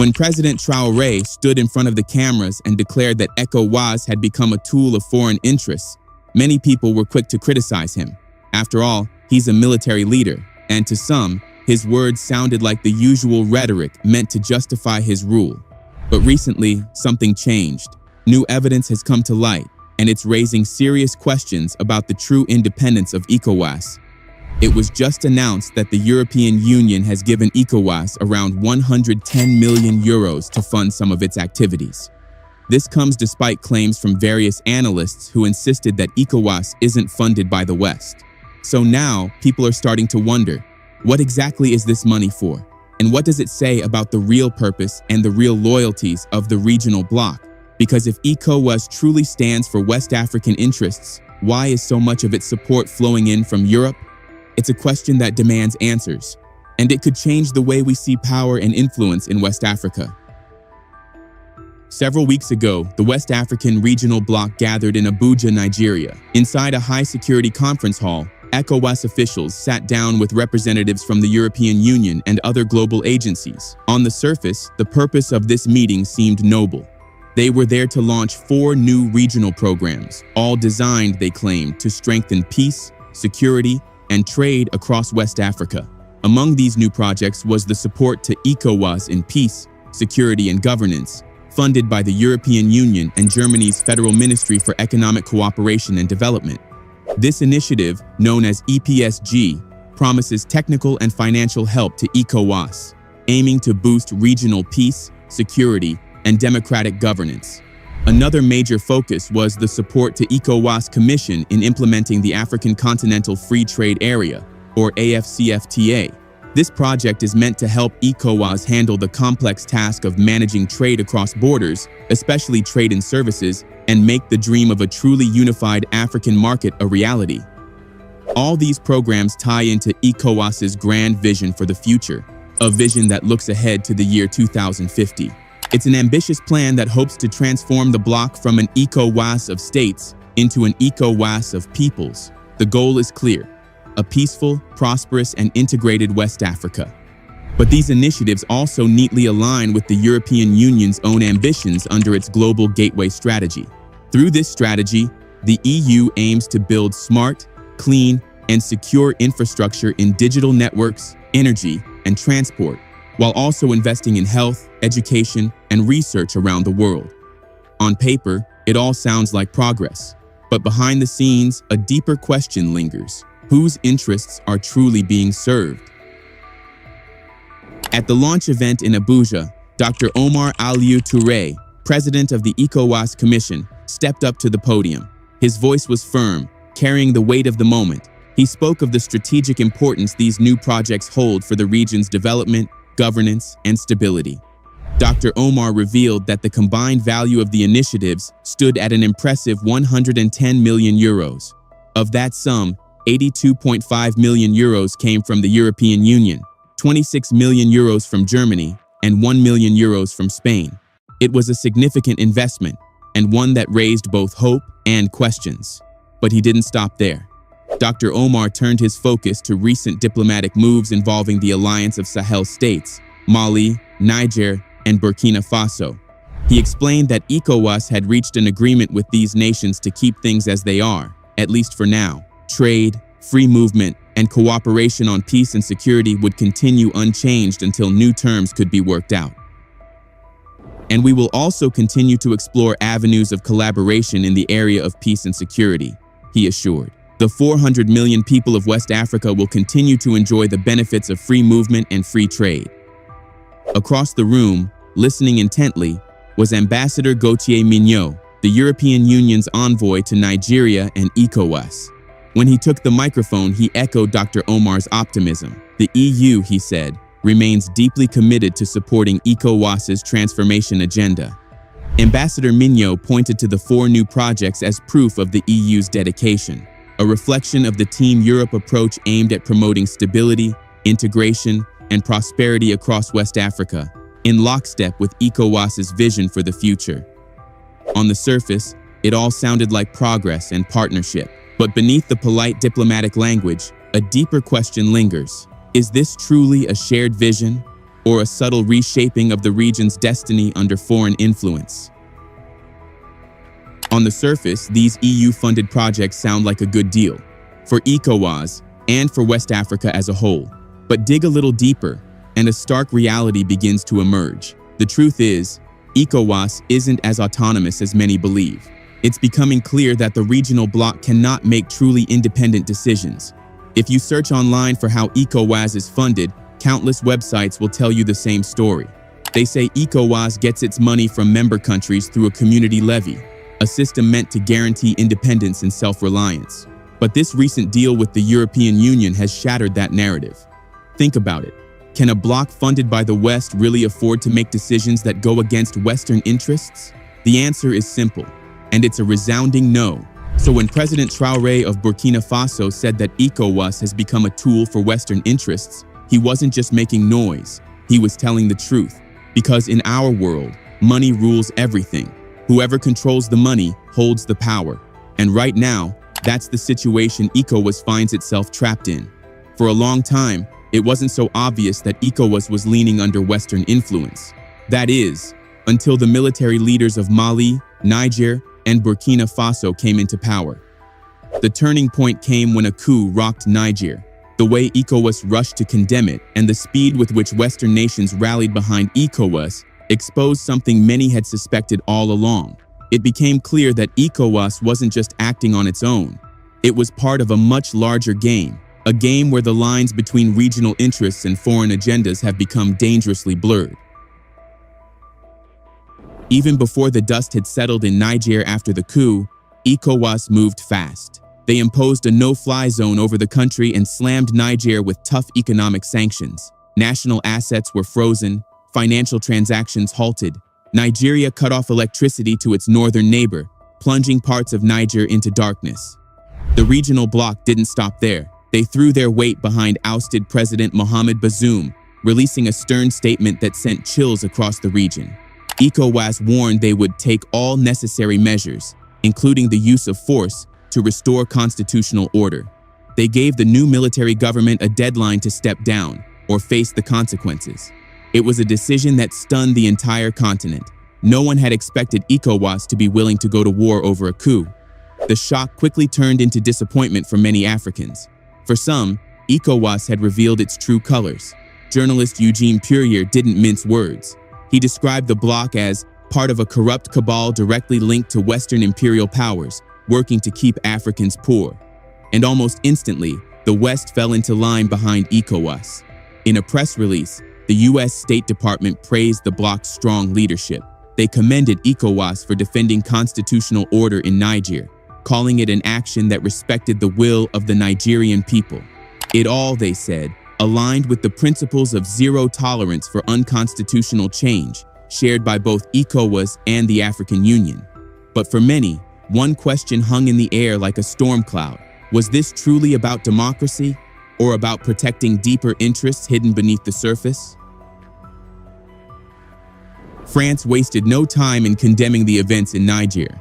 When President Traoré stood in front of the cameras and declared that ECOWAS had become a tool of foreign interests, many people were quick to criticize him. After all, he's a military leader, and to some, his words sounded like the usual rhetoric meant to justify his rule. But recently, something changed. New evidence has come to light, and it's raising serious questions about the true independence of ECOWAS. It was just announced that the European Union has given ECOWAS around 110 million euros to fund some of its activities. This comes despite claims from various analysts who insisted that ECOWAS isn't funded by the West. So now, people are starting to wonder, what exactly is this money for? And what does it say about the real purpose and the real loyalties of the regional bloc? Because if ECOWAS truly stands for West African interests, why is so much of its support flowing in from Europe? It's a question that demands answers, and it could change the way we see power and influence in West Africa. Several weeks ago, the West African regional bloc gathered in Abuja, Nigeria. Inside a high-security conference hall, ECOWAS officials sat down with representatives from the European Union and other global agencies. On the surface, the purpose of this meeting seemed noble. They were there to launch 4 new regional programs, all designed, they claimed, to strengthen peace, security, and trade across West Africa. Among these new projects was the support to ECOWAS in peace, security, and governance, funded by the European Union and Germany's Federal Ministry for Economic Cooperation and Development. This initiative, known as EPSG, promises technical and financial help to ECOWAS, aiming to boost regional peace, security, and democratic governance. Another major focus was the support to ECOWAS Commission in implementing the African Continental Free Trade Area, or AFCFTA. This project is meant to help ECOWAS handle the complex task of managing trade across borders, especially trade in services, and make the dream of a truly unified African market a reality. All these programs tie into ECOWAS's grand vision for the future, a vision that looks ahead to the year 2050. It's an ambitious plan that hopes to transform the bloc from an ECOWAS of states into an ECOWAS of peoples. The goal is clear: a peaceful, prosperous, and integrated West Africa. But these initiatives also neatly align with the European Union's own ambitions under its Global Gateway strategy. Through this strategy, the EU aims to build smart, clean, and secure infrastructure in digital networks, energy, and transport, while also investing in health, education, and research around the world. On paper, it all sounds like progress, but behind the scenes, a deeper question lingers: whose interests are truly being served? At the launch event in Abuja, Dr. Omar Aliyu Touré, president of the ECOWAS Commission, stepped up to the podium. His voice was firm, carrying the weight of the moment. He spoke of the strategic importance these new projects hold for the region's development, governance, and stability. Dr. Omar revealed that the combined value of the initiatives stood at an impressive 110 million euros. Of that sum, 82.5 million euros came from the European Union, 26 million euros from Germany, and 1 million euros from Spain. It was a significant investment, and one that raised both hope and questions. But he didn't stop there. Dr. Omar turned his focus to recent diplomatic moves involving the Alliance of Sahel States, Mali, Niger, and Burkina Faso. He explained that ECOWAS had reached an agreement with these nations to keep things as they are, at least for now. Trade, free movement, and cooperation on peace and security would continue unchanged until new terms could be worked out. And we will also continue to explore avenues of collaboration in the area of peace and security, he assured. The 400 million people of West Africa will continue to enjoy the benefits of free movement and free trade. Across the room, listening intently, was Ambassador Gauthier Mignot, the European Union's envoy to Nigeria and ECOWAS. When he took the microphone, he echoed Dr. Omar's optimism. The EU, he said, remains deeply committed to supporting ECOWAS's transformation agenda. Ambassador Mignot pointed to the 4 new projects as proof of the EU's dedication, a reflection of the Team Europe approach aimed at promoting stability, integration, and prosperity across West Africa, in lockstep with ECOWAS's vision for the future. On the surface, it all sounded like progress and partnership, but beneath the polite diplomatic language, a deeper question lingers. Is this truly a shared vision? or a subtle reshaping of the region's destiny under foreign influence? On the surface, these EU-funded projects sound like a good deal for ECOWAS and for West Africa as a whole. But dig a little deeper, and a stark reality begins to emerge. The truth is, ECOWAS isn't as autonomous as many believe. It's becoming clear that the regional bloc cannot make truly independent decisions. If you search online for how ECOWAS is funded, countless websites will tell you the same story. They say ECOWAS gets its money from member countries through a community levy, a system meant to guarantee independence and self-reliance. But this recent deal with the European Union has shattered that narrative. Think about it. Can a bloc funded by the West really afford to make decisions that go against Western interests? The answer is simple, and it's a resounding no. So when President Traoré of Burkina Faso said that ECOWAS has become a tool for Western interests, he wasn't just making noise, he was telling the truth. Because in our world, money rules everything. Whoever controls the money holds the power. And right now, that's the situation ECOWAS finds itself trapped in. For a long time, it wasn't so obvious that ECOWAS was leaning under Western influence. That is, until the military leaders of Mali, Niger, and Burkina Faso came into power. The turning point came when a coup rocked Niger. The way ECOWAS rushed to condemn it and the speed with which Western nations rallied behind ECOWAS exposed something many had suspected all along. It became clear that ECOWAS wasn't just acting on its own. It was part of a much larger game, a game where the lines between regional interests and foreign agendas have become dangerously blurred. Even before the dust had settled in Niger after the coup, ECOWAS moved fast. They imposed a no-fly zone over the country and slammed Niger with tough economic sanctions. National assets were frozen, financial transactions halted. Nigeria cut off electricity to its northern neighbor, plunging parts of Niger into darkness. The regional bloc didn't stop there. They threw their weight behind ousted President Mohamed Bazoum, releasing a stern statement that sent chills across the region. ECOWAS warned they would take all necessary measures, including the use of force, to restore constitutional order. They gave the new military government a deadline to step down or face the consequences. It was a decision that stunned the entire continent. No one had expected ECOWAS to be willing to go to war over a coup. The shock quickly turned into disappointment for many Africans. For some, ECOWAS had revealed its true colors. Journalist Eugene Purier didn't mince words. He described the bloc as part of a corrupt cabal directly linked to Western imperial powers, working to keep Africans poor. And almost instantly, the West fell into line behind ECOWAS. In a press release, the U.S. State Department praised the bloc's strong leadership. They commended ECOWAS for defending constitutional order in Niger, calling it an action that respected the will of the Nigerian people. It all, they said, aligned with the principles of zero tolerance for unconstitutional change, shared by both ECOWAS and the African Union. But for many, one question hung in the air like a storm cloud. Was this truly about democracy, or about protecting deeper interests hidden beneath the surface? France wasted no time in condemning the events in Niger.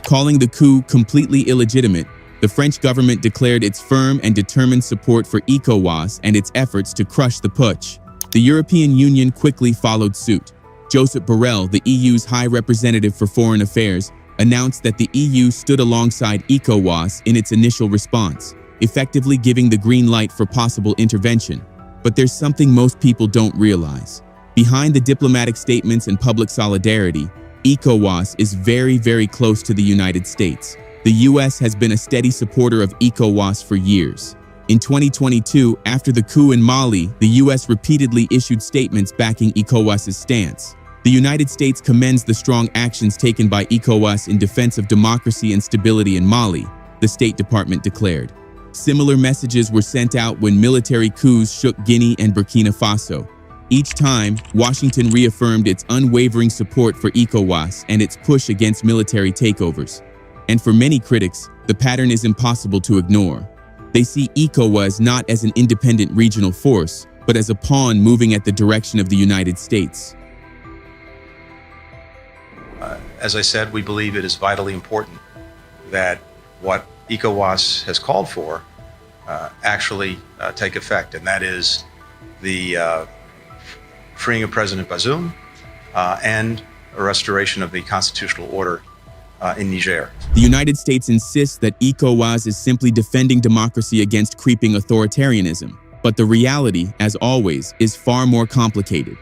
Calling the coup completely illegitimate, the French government declared its firm and determined support for ECOWAS and its efforts to crush the putsch. The European Union quickly followed suit. Josep Borrell, the EU's High Representative for Foreign Affairs, announced that the EU stood alongside ECOWAS in its initial response, effectively giving the green light for possible intervention. But there's something most people don't realize. Behind the diplomatic statements and public solidarity, ECOWAS is very, very close to the United States. The US has been a steady supporter of ECOWAS for years. In 2022, after the coup in Mali, the US repeatedly issued statements backing ECOWAS's stance. The United States commends the strong actions taken by ECOWAS in defense of democracy and stability in Mali, the State Department declared. Similar messages were sent out when military coups shook Guinea and Burkina Faso. Each time, Washington reaffirmed its unwavering support for ECOWAS and its push against military takeovers. And for many critics, the pattern is impossible to ignore. They see ECOWAS not as an independent regional force, but as a pawn moving at the direction of the United States. As I said, we believe it is vitally important that what ECOWAS has called for actually take effect, and that is the freeing of President Bazoum, and a restoration of the constitutional order in Niger. The United States insists that ECOWAS is simply defending democracy against creeping authoritarianism. But the reality, as always, is far more complicated.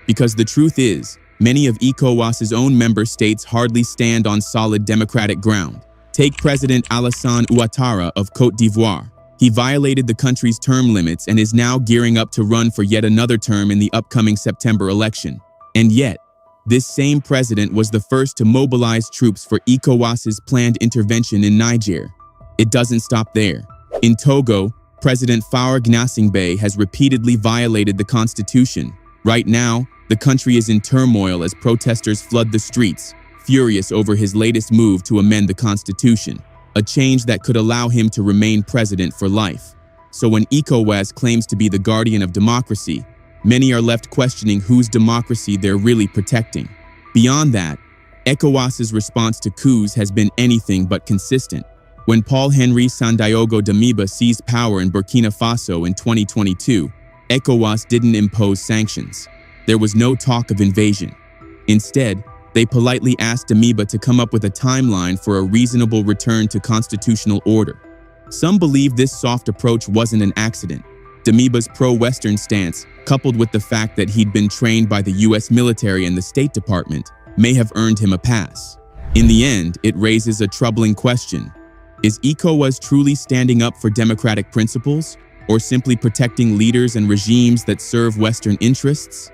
Because the truth is, many of ECOWAS's own member states hardly stand on solid democratic ground. Take President Alassane Ouattara of Côte d'Ivoire. He violated the country's term limits and is now gearing up to run for yet another term in the upcoming September election. And yet, this same president was the first to mobilize troops for ECOWAS's planned intervention in Niger. It doesn't stop there. In Togo, President Faure Gnassingbé has repeatedly violated the constitution. Right now, the country is in turmoil as protesters flood the streets, furious over his latest move to amend the constitution, a change that could allow him to remain president for life. So when ECOWAS claims to be the guardian of democracy, many are left questioning whose democracy they're really protecting. Beyond that, ECOWAS's response to coups has been anything but consistent. When Paul-Henri Sandaogo Damiba seized power in Burkina Faso in 2022, ECOWAS didn't impose sanctions. There was no talk of invasion. Instead, they politely asked Damiba to come up with a timeline for a reasonable return to constitutional order. Some believe this soft approach wasn't an accident. Damiba's pro-Western stance, coupled with the fact that he'd been trained by the US military and the State Department, may have earned him a pass. In the end, it raises a troubling question. Is ECOWAS truly standing up for democratic principles, or simply protecting leaders and regimes that serve Western interests?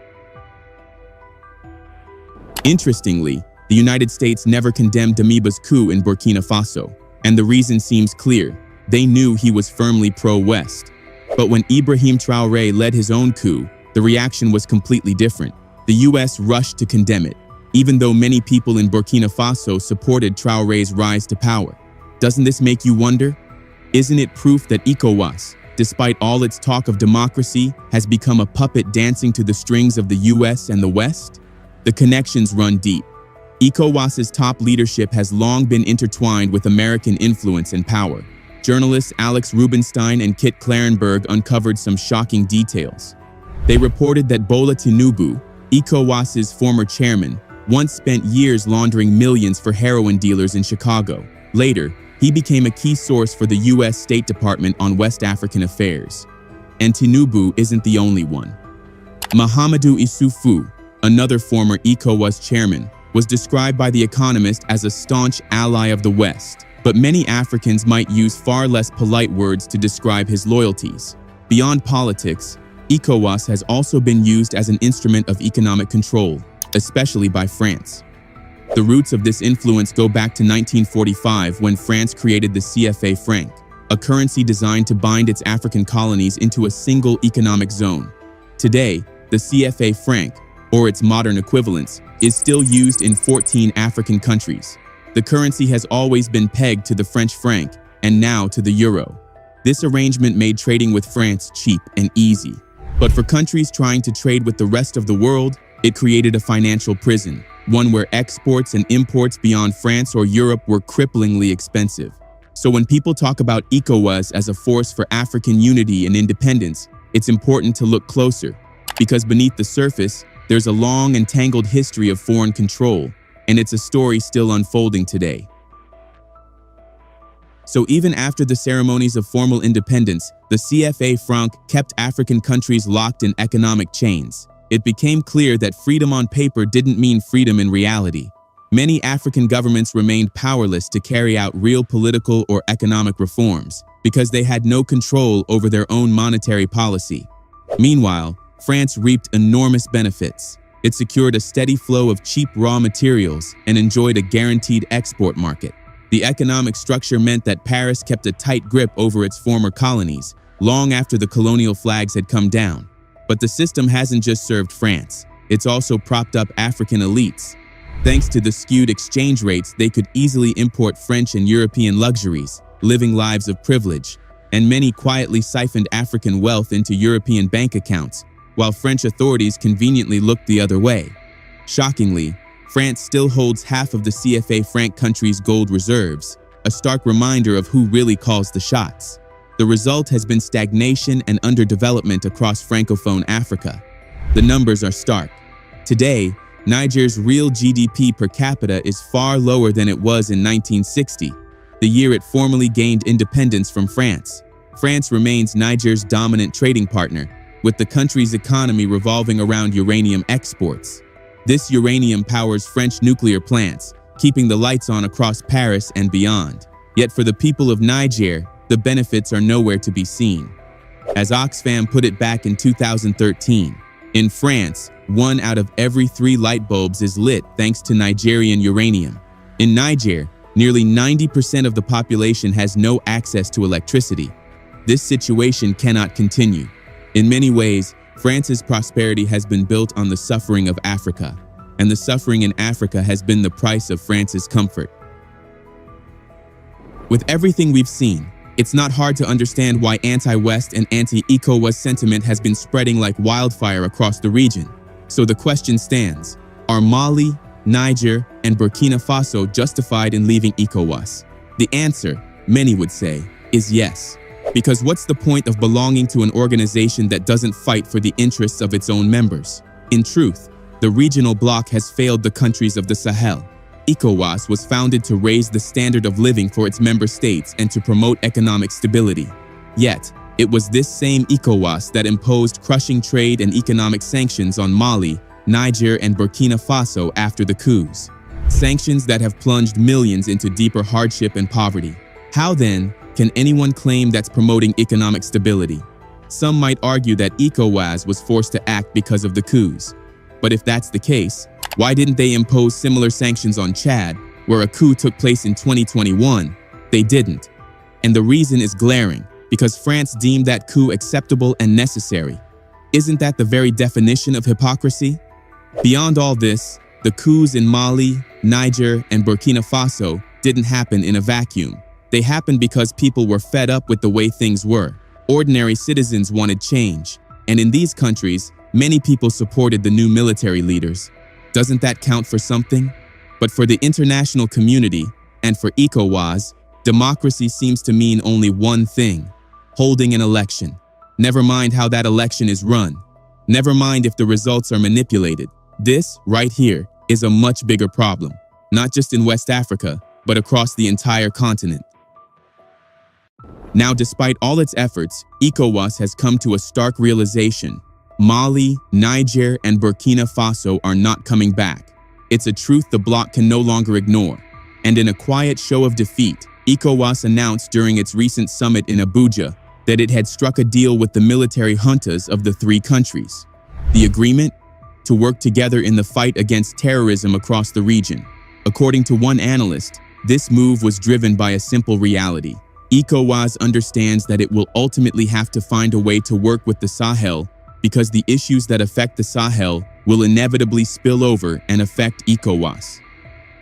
Interestingly, the United States never condemned Damiba's coup in Burkina Faso, and the reason seems clear. They knew he was firmly pro-West. But when Ibrahim Traoré led his own coup, the reaction was completely different. The US rushed to condemn it, even though many people in Burkina Faso supported Traoré's rise to power. Doesn't this make you wonder? Isn't it proof that ECOWAS, despite all its talk of democracy, has become a puppet dancing to the strings of the US and the West? The connections run deep. ECOWAS's top leadership has long been intertwined with American influence and power. Journalists Alex Rubinstein and Kit Clarenberg uncovered some shocking details. They reported that Bola Tinubu, ECOWAS's former chairman, once spent years laundering millions for heroin dealers in Chicago. Later, he became a key source for the US State Department on West African affairs. And Tinubu isn't the only one. Mahamadou Issoufou, another former ECOWAS chairman, was described by The Economist as a staunch ally of the West. But many Africans might use far less polite words to describe his loyalties. Beyond politics, ECOWAS has also been used as an instrument of economic control, especially by France. The roots of this influence go back to 1945 when France created the CFA franc, a currency designed to bind its African colonies into a single economic zone. Today, the CFA franc, or its modern equivalents, is still used in 14 African countries. The currency has always been pegged to the French franc, and now to the euro. This arrangement made trading with France cheap and easy. But for countries trying to trade with the rest of the world, it created a financial prison, one where exports and imports beyond France or Europe were cripplingly expensive. So when people talk about ECOWAS as a force for African unity and independence, it's important to look closer, because beneath the surface, there's a long and tangled history of foreign control, and it's a story still unfolding today. So even after the ceremonies of formal independence, the CFA franc kept African countries locked in economic chains. It became clear that freedom on paper didn't mean freedom in reality. Many African governments remained powerless to carry out real political or economic reforms because they had no control over their own monetary policy. Meanwhile, France reaped enormous benefits. It secured a steady flow of cheap raw materials and enjoyed a guaranteed export market. The economic structure meant that Paris kept a tight grip over its former colonies, long after the colonial flags had come down. But the system hasn't just served France, it's also propped up African elites. Thanks to the skewed exchange rates, they could easily import French and European luxuries, living lives of privilege, and many quietly siphoned African wealth into European bank accounts, while French authorities conveniently looked the other way. Shockingly, France still holds half of the CFA franc country's gold reserves, a stark reminder of who really calls the shots. The result has been stagnation and underdevelopment across Francophone Africa. The numbers are stark. Today, Niger's real GDP per capita is far lower than it was in 1960, the year it formally gained independence from France. France remains Niger's dominant trading partner, with the country's economy revolving around uranium exports. This uranium powers French nuclear plants, keeping the lights on across Paris and beyond. Yet for the people of Niger, the benefits are nowhere to be seen. As Oxfam put it back in 2013, in France, 1 out of every 3 light bulbs is lit thanks to Nigerian uranium. In Niger, nearly 90% of the population has no access to electricity. This situation cannot continue. In many ways, France's prosperity has been built on the suffering of Africa, and the suffering in Africa has been the price of France's comfort. With everything we've seen, it's not hard to understand why anti-West and anti-ECOWAS sentiment has been spreading like wildfire across the region. So the question stands, are Mali, Niger, and Burkina Faso justified in leaving ECOWAS? The answer, many would say, is yes. Because what's the point of belonging to an organization that doesn't fight for the interests of its own members? In truth, the regional bloc has failed the countries of the Sahel. ECOWAS was founded to raise the standard of living for its member states and to promote economic stability. Yet, it was this same ECOWAS that imposed crushing trade and economic sanctions on Mali, Niger, and Burkina Faso after the coups. Sanctions that have plunged millions into deeper hardship and poverty. How then can anyone claim that's promoting economic stability? Some might argue that ECOWAS was forced to act because of the coups. But if that's the case, why didn't they impose similar sanctions on Chad, where a coup took place in 2021? They didn't. And the reason is glaring, because France deemed that coup acceptable and necessary. Isn't that the very definition of hypocrisy? Beyond all this, the coups in Mali, Niger, and Burkina Faso didn't happen in a vacuum. They happened because people were fed up with the way things were. Ordinary citizens wanted change, and in these countries, many people supported the new military leaders. Doesn't that count for something? But for the international community, and for ECOWAS, democracy seems to mean only one thing: holding an election. Never mind how that election is run. Never mind if the results are manipulated. This, right here, is a much bigger problem, not just in West Africa, but across the entire continent. Now, despite all its efforts, ECOWAS has come to a stark realization. Mali, Niger, and Burkina Faso are not coming back. It's a truth the bloc can no longer ignore. And in a quiet show of defeat, ECOWAS announced during its recent summit in Abuja that it had struck a deal with the military juntas of the 3 countries. The agreement? To work together in the fight against terrorism across the region. According to one analyst, this move was driven by a simple reality. ECOWAS understands that it will ultimately have to find a way to work with the Sahel because the issues that affect the Sahel will inevitably spill over and affect ECOWAS.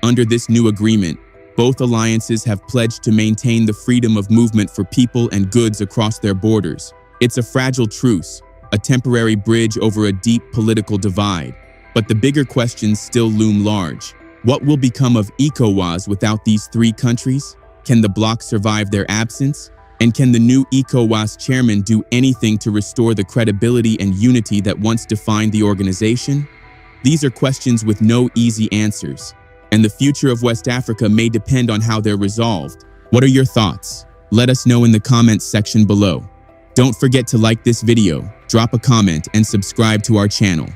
Under this new agreement, both alliances have pledged to maintain the freedom of movement for people and goods across their borders. It's a fragile truce, a temporary bridge over a deep political divide. But the bigger questions still loom large. What will become of ECOWAS without these 3 countries? Can the bloc survive their absence? And can the new ECOWAS chairman do anything to restore the credibility and unity that once defined the organization? These are questions with no easy answers, and the future of West Africa may depend on how they're resolved. What are your thoughts? Let us know in the comments section below. Don't forget to like this video, drop a comment, and subscribe to our channel.